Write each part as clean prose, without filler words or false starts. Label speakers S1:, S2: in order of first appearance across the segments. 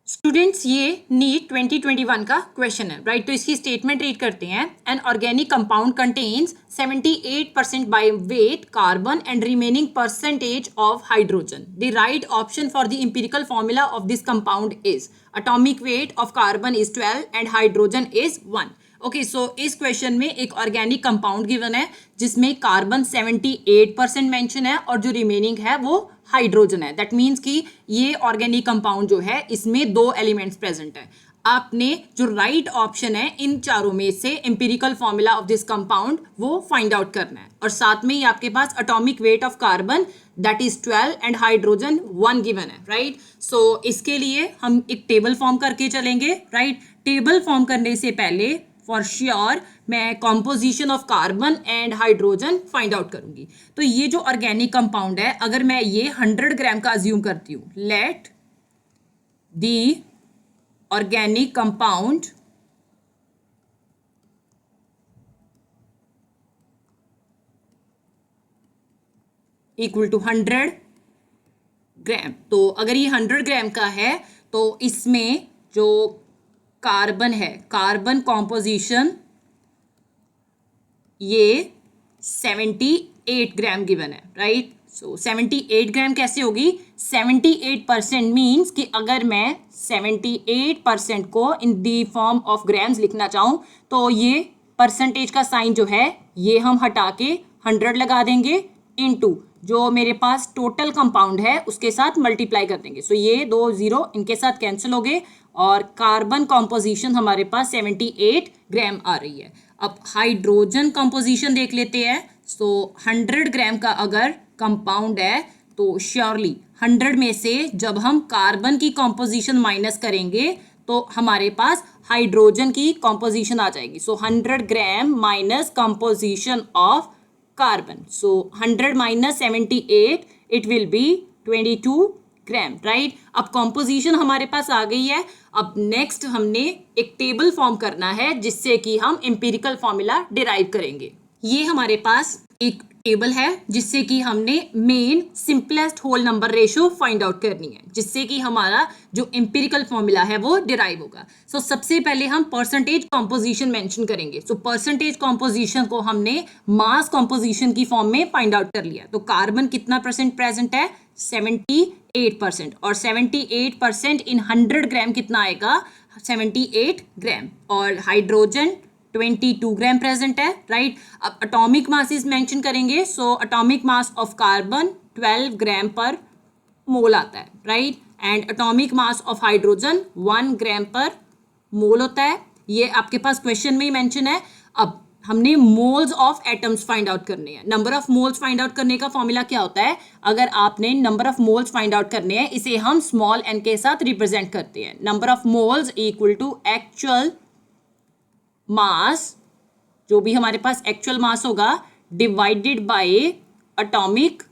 S1: Students ये NEET 2021 का question है राइट। तो इसकी स्टेटमेंट रीड करते हैं। An organic compound contains 78% by weight carbon and remaining percentage of hydrogen. The right option for the empirical formula of this compound is atomic wait of carbon is 12 and hydrogen is 1। Okay so इस question में एक organic compound given है जिसमें carbon 78% mention है और जो remaining है वो हाइड्रोजन है। दैट मीन्स कि ये ऑर्गेनिक कंपाउंड जो है इसमें दो एलिमेंट्स प्रेजेंट है। आपने जो राइट ऑप्शन है इन चारों में से empirical formula of this compound वो फाइंड आउट करना है और साथ में ही आपके पास atomic weight of carbon that is 12 and hydrogen 1 given है राइट। सो इसके लिए हम एक टेबल फॉर्म करके चलेंगे राइट। टेबल फॉर्म करने से पहले फॉर श्योर मैं composition of carbon and hydrogen find out करूंगी। तो ये जो ऑर्गेनिक कंपाउंड है अगर मैं ये 100 ग्राम का अज्यूम करती हूँ, let the organic compound equal to 100 gram. तो अगर ये 100 ग्राम का है तो इसमें जो कार्बन है, कार्बन कॉम्पोजिशन ये 78 ग्राम गिवन है राइट। सो 78 ग्राम कैसे होगी? 78% मीन्स कि अगर मैं 78% को इन दी फॉर्म ऑफ ग्राम्स लिखना चाहूँ तो ये परसेंटेज का साइन जो है ये हम हटा के 100 लगा देंगे इनटू जो मेरे पास टोटल कंपाउंड है उसके साथ मल्टीप्लाई कर देंगे। सो ये 2 0 इनके साथ कैंसिल हो गए और कार्बन कॉम्पोजिशन हमारे पास 78 ग्राम आ रही है। अब हाइड्रोजन कॉम्पोजिशन देख लेते हैं। सो 100 ग्राम का अगर कंपाउंड है तो श्योरली 100 में से जब हम कार्बन की कॉम्पोजिशन माइनस करेंगे तो हमारे पास हाइड्रोजन की कॉम्पोजिशन आ जाएगी। So 100 gram minus composition of carbon, so 100 minus 78 it will be 22 gram right. अब कॉम्पोजिशन हमारे पास आ गई है। अब नेक्स्ट हमने एक टेबल फॉर्म करना है जिससे कि हम एम्पिरिकल फॉर्मूला डिराइव करेंगे। ये हमारे पास एक टेबल है जिससे कि हमने main simplest whole number ratio find out करनी है जिससे कि हमारा जो एम्पिरिकल फॉर्मूला है वो डिराइव होगा। सो सबसे पहले हम परसेंटेज कॉम्पोजिशन मेंशन करेंगे। सो परसेंटेज कॉम्पोजिशन को हमने मास कॉम्पोजिशन की फॉर्म में फाइंड आउट कर लिया। तो कार्बन कितना परसेंट प्रेजेंट है? 78% और 78% इन 100 ग्राम कितना आएगा? 78 ग्राम। और हाइड्रोजन 22 ग्राम प्रेजेंट है राइट। अब एटॉमिक मासेस मेंशन करेंगे। So atomic mass of carbon 12 ग्राम पर मोल आता है right and atomic mass of hydrogen 1 ग्राम पर मोल होता है। ये आपके पास क्वेश्चन में ही मेंशन है। अब हमने moles of atoms find out करने हैं। Number of moles find out करने का फॉर्मूला क्या होता है? अगर आपने number of moles find out करने हैं इसे हम स्मॉल एन के साथ रिप्रेजेंट करते हैं। Number of moles equal to actual mass, जो भी हमारे पास एक्चुअल मास होगा डिवाइडेड बाय एटॉमिक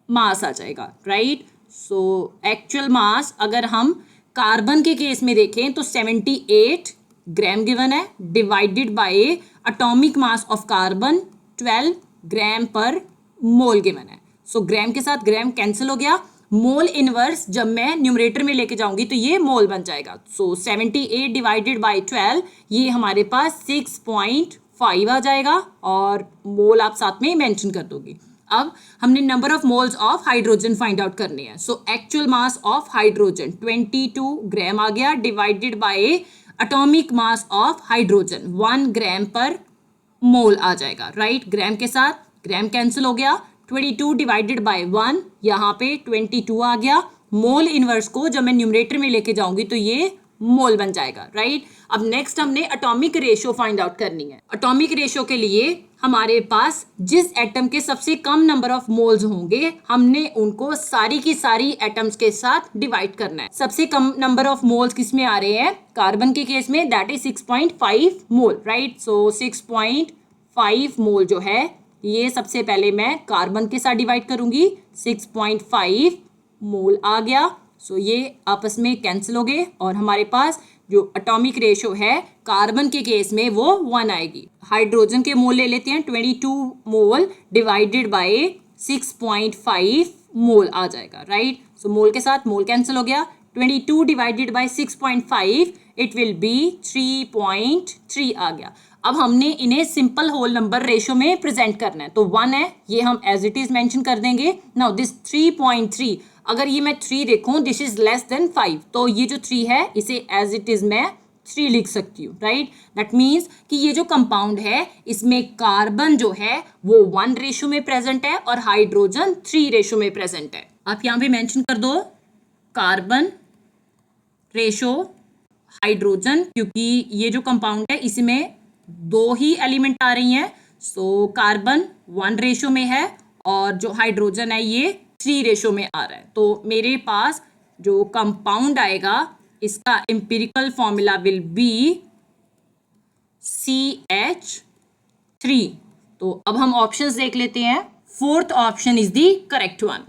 S1: मास आ जाएगा राइट। सो एक्चुअल मास अगर हम कार्बन के केस में देखें तो 78 ग्राम गिवन है divided by atomic mass of carbon 12 ग्राम पर मोल गिवन है। सो ग्राम के साथ ग्राम कैंसिल हो गया। मोल इनवर्स जब मैं न्यूमरेटर में लेके जाऊंगी तो ये मोल बन जाएगा। सो 78 डिवाइडेड बाय 12 ये हमारे पास 6.5 आ जाएगा और मोल आप साथ में मेंशन कर दोगे। अब हमने number of moles of hydrogen find out करने हैं। So actual mass of hydrogen 22 ग्राम आ गया divided by atomic mass of hydrogen 1 ग्राम पर मोल आ जाएगा राइट। ग्राम के साथ ग्राम कैंसिल हो गया। 22 डिवाइडेड बाय 1 यहाँ पे 22 आ गया। मोल इनवर्स को जब मैं न्यूमरेटर में लेके जाऊंगी तो ये मोल बन जाएगा राइट। अब नेक्स्ट हमने एटॉमिक रेशियो फाइंड आउट करनी है। एटॉमिक रेशियो के लिए हमारे पास जिस एटम के सबसे कम नंबर ऑफ मोल्स होंगे हमने उनको सारी की सारी एटम्स के साथ डिवाइड करना है। सबसे कम नंबर ऑफ मोल्स किस में आ रहे हैं? कार्बन के केस में दैट इज 6.5 मोल राइट। सो 6.5 मोल जो है ये सबसे पहले मैं कार्बन के साथ डिवाइड करूंगी। 6.5 मोल आ गया। सो ये आपस में कैंसिल हो गए और हमारे पास जो एटॉमिक रेशियो है कार्बन के केस में वो 1 आएगी। हाइड्रोजन के मोल ले लेते हैं। 22 मोल डिवाइडेड बाय 6.5 मोल आ जाएगा राइट। सो मोल के साथ मोल कैंसिल हो गया। 22 divided by 6.5 it will B 3.3 आ गया। अब हमने इन्हें सिंपल होल नंबर रेशो में प्रेजेंट करना है, तो 1 है, ये हम एज इट इज मेंशन कर देंगे। नाउ दिस 3.3, अगर ये मैं 3 देखूं, दिस इज लेस देन 5, तो ये जो 3 है इसे एज इट इज मैं 3 लिख सकती हूँ, राइट। दैट मीन्स कि ये जो कंपाउंड है इसमें कार्बन जो है वो 1 रेशो में प्रेजेंट है और हाइड्रोजन 3 रेशो में प्रेजेंट है। आप यहाँ पे मेंशन कर दो कार्बन रेशो हाइड्रोजन, क्योंकि ये जो कंपाउंड है इसमें 2 ही एलिमेंट आ रही हैं। सो कार्बन 1 रेशो में है और जो हाइड्रोजन है ये 3 रेशो में आ रहा है। तो मेरे पास जो कंपाउंड आएगा इसका empirical formula will be CH3। तो अब हम ऑप्शंस देख लेते हैं। Fourth option is the correct one.